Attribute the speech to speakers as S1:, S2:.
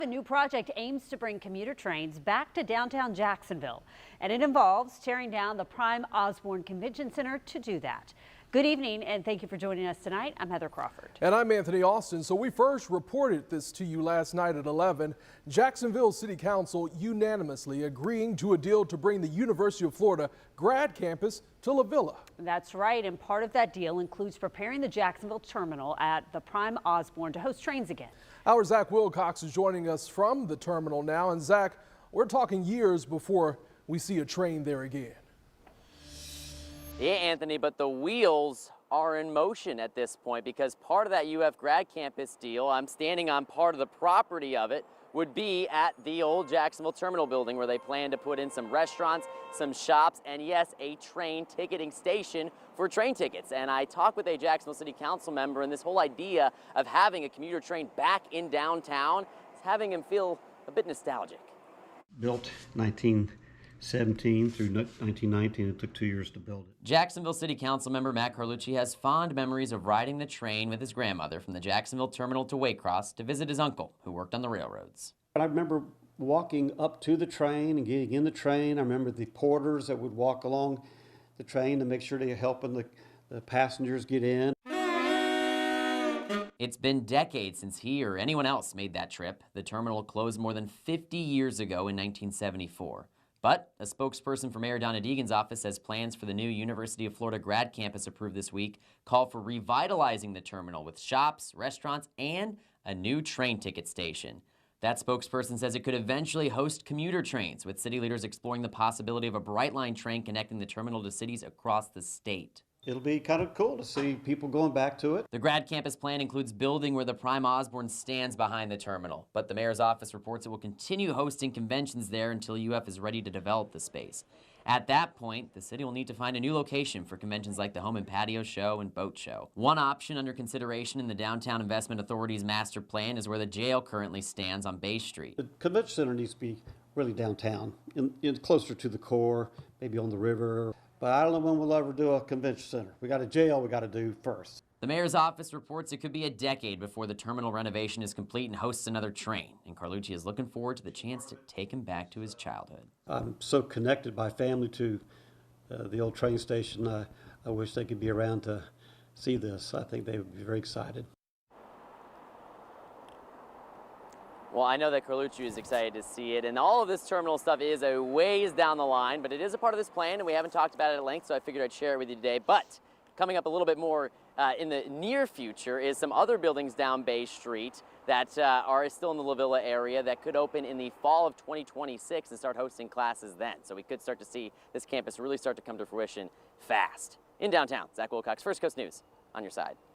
S1: The new project aims to bring commuter trains back to downtown Jacksonville, and it involves tearing down the Prime Osborne Convention Center to do that. Good evening, and thank you for joining us tonight. I'm Heather Crawford.
S2: And I'm Anthony Austin. So we first reported this to you last night at 11. Jacksonville City Council unanimously agreeing to a deal to bring the University of Florida grad campus to La Villa.
S1: That's right, and part of that deal includes preparing the Jacksonville terminal at the Prime Osborne to host trains again.
S2: Our Zach Wilcox is joining us from the terminal now. And Zach, we're talking years before we see a train there again.
S3: Yeah, Anthony, but the wheels are in motion at this point because part of that UF grad campus deal, I'm standing on part of the property of it, would be at the old Jacksonville terminal building where they plan to put in some restaurants, some shops, and yes, a train ticketing station for train tickets. And I talked with a Jacksonville City Council member, and this whole idea of having a commuter train back in downtown is having him feel a bit nostalgic.
S4: Built 1917 through 1919. It took 2 years to build it.
S3: Jacksonville City Council member Matt Carlucci has fond memories of riding the train with his grandmother from the Jacksonville terminal to Waycross to visit his uncle, who worked on the railroads.
S4: I remember walking up to the train and getting in the train. I remember the porters that would walk along the train to make sure they're helping the passengers get in.
S3: It's been decades since he or anyone else made that trip. The terminal closed more than 50 years ago in 1974. But a spokesperson for Mayor Donna Deegan's office says plans for the new University of Florida grad campus approved this week call for revitalizing the terminal with shops, restaurants, and a new train ticket station. That spokesperson says it could eventually host commuter trains, with city leaders exploring the possibility of a Brightline train connecting the terminal to cities across the state.
S4: It'll be kind of cool to see people going back to it.
S3: The grad campus plan includes building where the Prime Osborne stands behind the terminal, but the mayor's office reports it will continue hosting conventions there until UF is ready to develop the space. At that point, the city will need to find a new location for conventions like the Home and Patio Show and Boat Show. One option under consideration in the Downtown Investment Authority's master plan is where the jail currently stands on Bay Street.
S4: The convention center needs to be really downtown, closer to the core, maybe on the river. But I don't know when we'll ever do a convention center. We got a jail we got to do first.
S3: The mayor's office reports it could be a decade before the terminal renovation is complete and hosts another train. And Carlucci is looking forward to the chance to take him back to his childhood.
S4: I'm so connected by family to the old train station. I wish they could be around to see this. I think they would be very excited.
S3: Well, I know that Carlucci is excited to see it, and all of this terminal stuff is a ways down the line, but it is a part of this plan, and we haven't talked about it at length, so I figured I'd share it with you today. But coming up a little bit more in the near future is some other buildings down Bay Street that are still in the La Villa area that could open in the fall of 2026 and start hosting classes then. So we could start to see this campus really start to come to fruition fast. In downtown, Zach Wilcox, First Coast News, on your side.